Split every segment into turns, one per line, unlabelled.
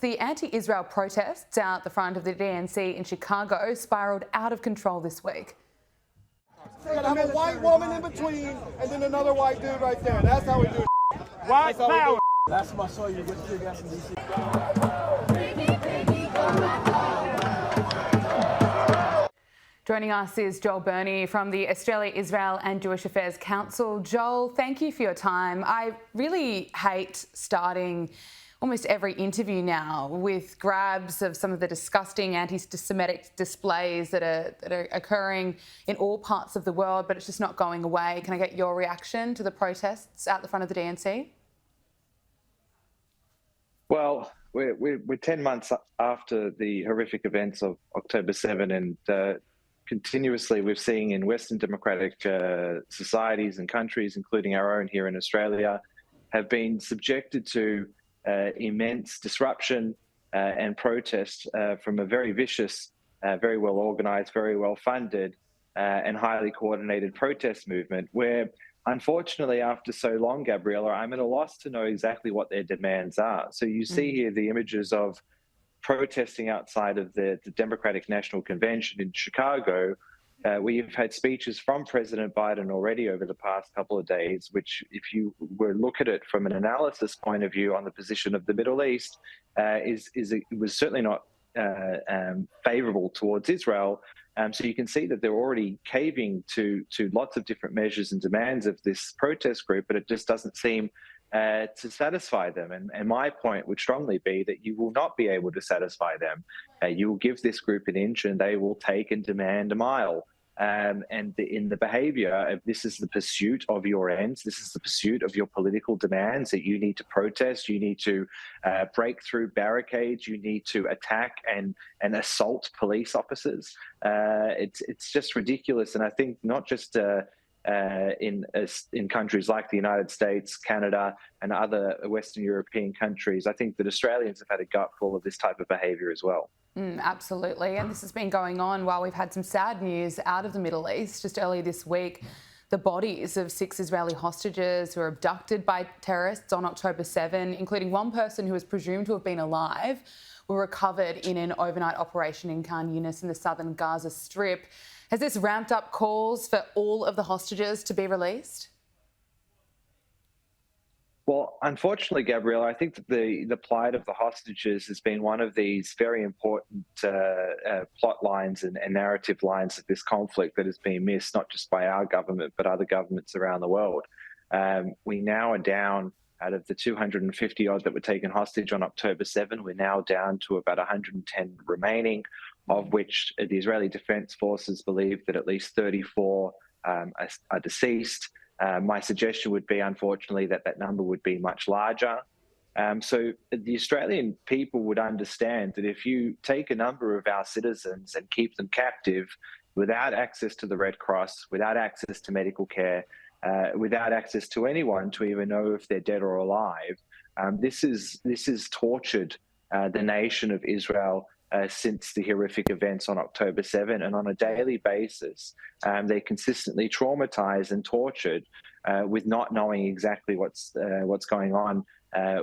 The anti-Israel protests out the front of the DNC in Chicago spiralled out of control this week.
I'm a white woman in between and then another white dude right there. That's how we do it.
White power.
Last time I saw you, get your gas in DC.
Joining us is Joel Burnie from the Australia, Israel and Jewish Affairs Council. Joel, thank you for your time. I really hate starting almost every interview now with grabs of some of the disgusting anti-Semitic displays that are occurring in all parts of the world, but it's just not going away. Can I get your reaction to the protests out the front of the DNC?
Well, we're 10 months after the horrific events of October 7, and continuously we're seeing in Western democratic societies and countries, including our own here in Australia, have been subjected to immense disruption and protest from a very vicious, very well organised, very well funded and highly coordinated protest movement where, unfortunately, after so long, Gabriella, I'm at a loss to know exactly what their demands are. So you see here the images of protesting outside of the Democratic National Convention in Chicago. We've had speeches from President Biden already over the past couple of days, which, if you were to look at it from an analysis point of view on the position of the Middle East, it was certainly not favourable towards Israel. So you can see that they're already caving to lots of different measures and demands of this protest group, but it just doesn't seem to satisfy them. And my point would strongly be that you will not be able to satisfy them. You will give this group an inch and they will take and demand a mile. In the behaviour, this is the pursuit of your ends, this is the pursuit of your political demands, that you need to protest, you need to break through barricades, you need to attack and assault police officers. It's just ridiculous. And I think not just in countries like the United States, Canada and other Western European countries, I think that Australians have had a gutful of this type of behaviour as well.
Absolutely. And this has been going on while we've had some sad news out of the Middle East. Just earlier this week, the bodies of 6 Israeli hostages who were abducted by terrorists on October 7, including one person who was presumed to have been alive, were recovered in an overnight operation in Khan Yunis in the southern Gaza Strip. Has this ramped up calls for all of the hostages to be released?
Well, unfortunately, Gabriella, I think that the plight of the hostages has been one of these very important plot lines and narrative lines of this conflict that has been missed, not just by our government, but other governments around the world. We now are down, out of the 250 odd that were taken hostage on October 7, we're now down to about 110 remaining, of which the Israeli Defense Forces believe that at least 34 are deceased. My suggestion would be, unfortunately, that number would be much larger. So the Australian people would understand that if you take a number of our citizens and keep them captive without access to the Red Cross, without access to medical care, without access to anyone to even know if they're dead or alive, this is tortured the nation of Israel since the horrific events on October 7, and on a daily basis, they're consistently traumatized and tortured with not knowing exactly what's going on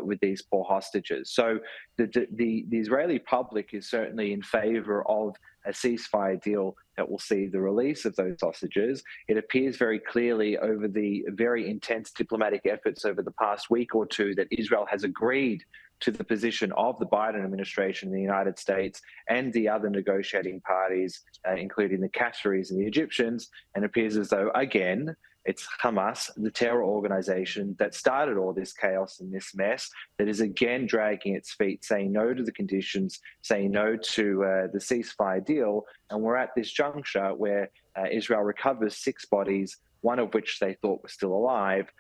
with these poor hostages. So the Israeli public is certainly in favor of a ceasefire deal that will see the release of those hostages. It appears very clearly over the very intense diplomatic efforts over the past week or two that Israel has agreed to the position of the Biden administration in the United States and the other negotiating parties, including the Qataris and the Egyptians. And it appears as though, again, it's Hamas, the terror organization that started all this chaos and this mess, that is again dragging its feet, saying no to the conditions, saying no to the ceasefire deal. And we're at this juncture where Israel recovers 6 bodies, one of which they thought was still alive,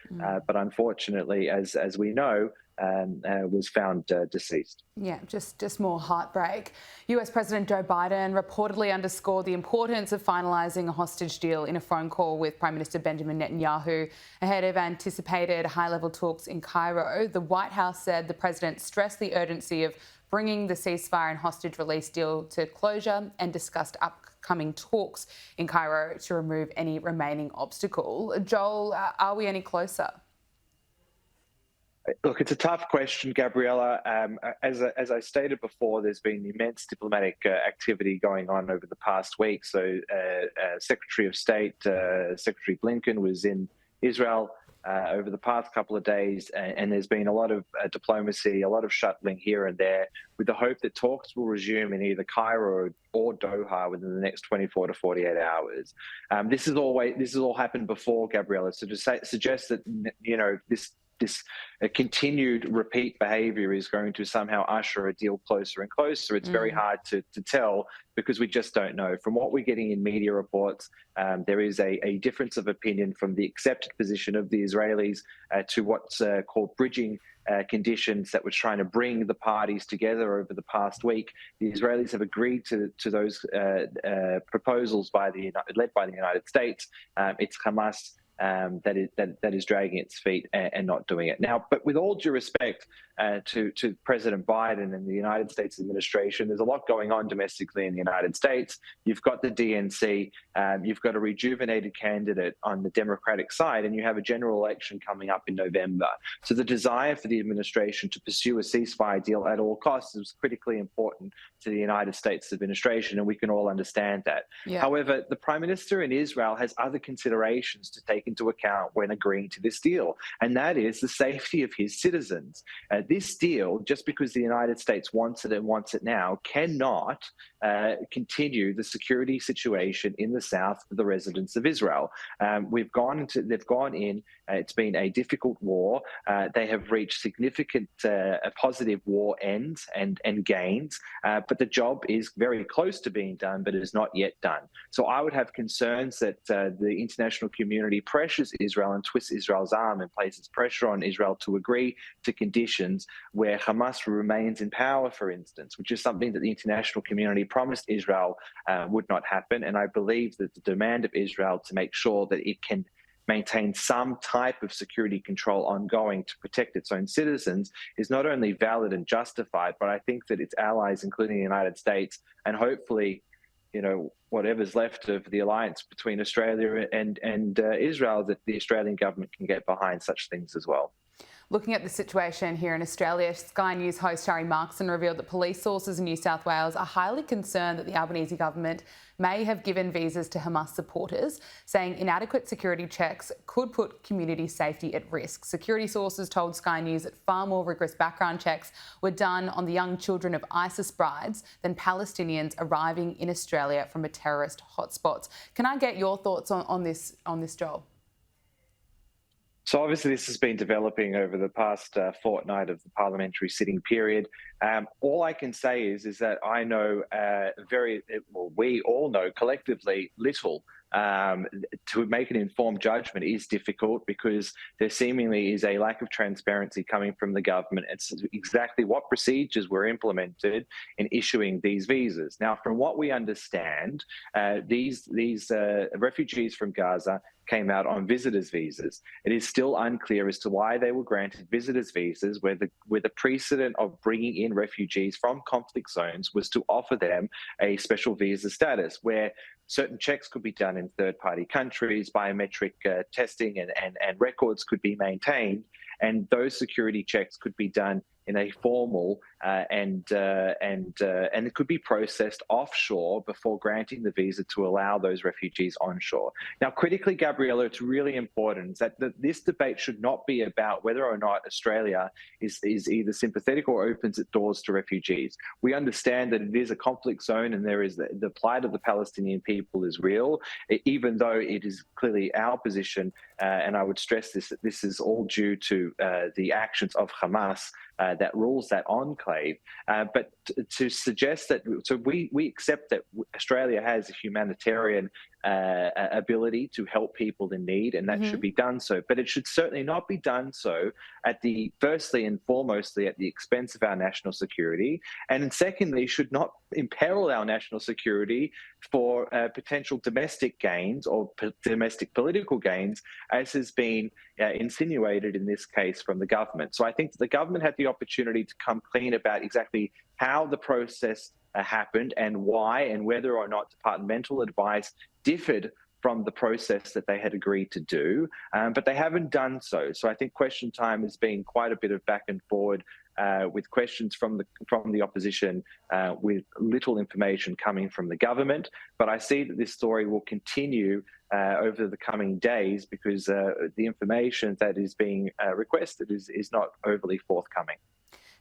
but unfortunately, as we know, was found deceased.
Yeah, just more heartbreak. US President Joe Biden reportedly underscored the importance of finalising a hostage deal in a phone call with Prime Minister Benjamin Netanyahu ahead of anticipated high-level talks in Cairo. The White House said the president stressed the urgency of bringing the ceasefire and hostage release deal to closure and discussed upcoming talks in Cairo to remove any remaining obstacle. Joel, are we any closer?
Look, it's a tough question, Gabriella. As I stated before, there's been immense diplomatic activity going on over the past week. So, Secretary of State, Secretary Blinken, was in Israel over the past couple of days, and there's been a lot of diplomacy, a lot of shuttling here and there, with the hope that talks will resume in either Cairo or Doha within the next 24 to 48 hours. This has all happened before, Gabriella. So to suggest that this continued repeat behaviour is going to somehow usher a deal closer and closer, it's very hard to tell, because we just don't know. From what we're getting in media reports, there is a difference of opinion from the accepted position of the Israelis to what's called bridging conditions that was trying to bring the parties together over the past week. The Israelis have agreed to those proposals led by the United States. It's Hamas that is dragging its feet and not doing it now. But with all due respect to President Biden and the United States administration, there's a lot going on domestically in the United States. You've got the DNC, you've got a rejuvenated candidate on the Democratic side, and you have a general election coming up in November. So the desire for the administration to pursue a ceasefire deal at all costs is critically important to the United States administration, and we can all understand that. Yeah. However, the Prime Minister in Israel has other considerations to take into account when agreeing to this deal, and that is the safety of his citizens. This deal, just because the United States wants it and wants it now, cannot continue the security situation in the south for the residents of Israel. They've gone in. It's been a difficult war. They have reached significant positive war ends and gains, but the job is very close to being done, but it is not yet done. So I would have concerns that the international community pressures Israel and twists Israel's arm and places pressure on Israel to agree to conditions where Hamas remains in power, for instance, which is something that the international community promised Israel would not happen. And I believe that the demand of Israel to make sure that it can maintain some type of security control ongoing to protect its own citizens is not only valid and justified, but I think that its allies, including the United States, and hopefully, whatever's left of the alliance between Australia and Israel, that the Australian government can get behind such things as well.
Looking at the situation here in Australia, Sky News host Harry Markson revealed that police sources in New South Wales are highly concerned that the Albanese government may have given visas to Hamas supporters, saying inadequate security checks could put community safety at risk. Security sources told Sky News that far more rigorous background checks were done on the young children of ISIS brides than Palestinians arriving in Australia from a terrorist hotspot. Can I get your thoughts on this, Joel?
So obviously this has been developing over the past fortnight of the parliamentary sitting period. All I can say is that I know we all know collectively little. To make an informed judgment is difficult because there seemingly is a lack of transparency coming from the government. It's exactly what procedures were implemented in issuing these visas. Now, from what we understand, these refugees from Gaza came out on visitors' visas. It is still unclear as to why they were granted visitors' visas, where the precedent of bringing in refugees from conflict zones was to offer them a special visa status, where certain checks could be done in third-party countries, biometric testing and records could be maintained, and those security checks could be done in a formal and it could be processed offshore before granting the visa to allow those refugees onshore. Now, critically, Gabriella, it's really important that this debate should not be about whether or not Australia is either sympathetic or opens its doors to refugees. We understand that it is a conflict zone and there is the plight of the Palestinian people is real, even though it is clearly our position, and I would stress this, that this is all due to the actions of Hamas that rules that enclave. But to suggest that, so we accept that Australia has a humanitarian ability to help people in need, and that should be done so. But it should certainly not be done so firstly and foremostly at the expense of our national security, and secondly, should not imperil our national security for potential domestic gains or domestic political gains, as has been insinuated in this case from the government. So I think that the government had the opportunity to come clean about exactly how the process happened and why, and whether or not departmental advice differed from the process that they had agreed to do, but they haven't done so. So I think question time has been quite a bit of back and forward with questions from the opposition, with little information coming from the government. But I see that this story will continue over the coming days because the information that is being requested is not overly forthcoming.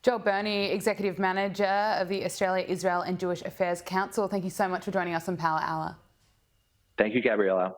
Joel Burnie, Executive Manager of the Australia, Israel and Jewish Affairs Council, thank you so much for joining us on Power Hour.
Thank you, Gabriella.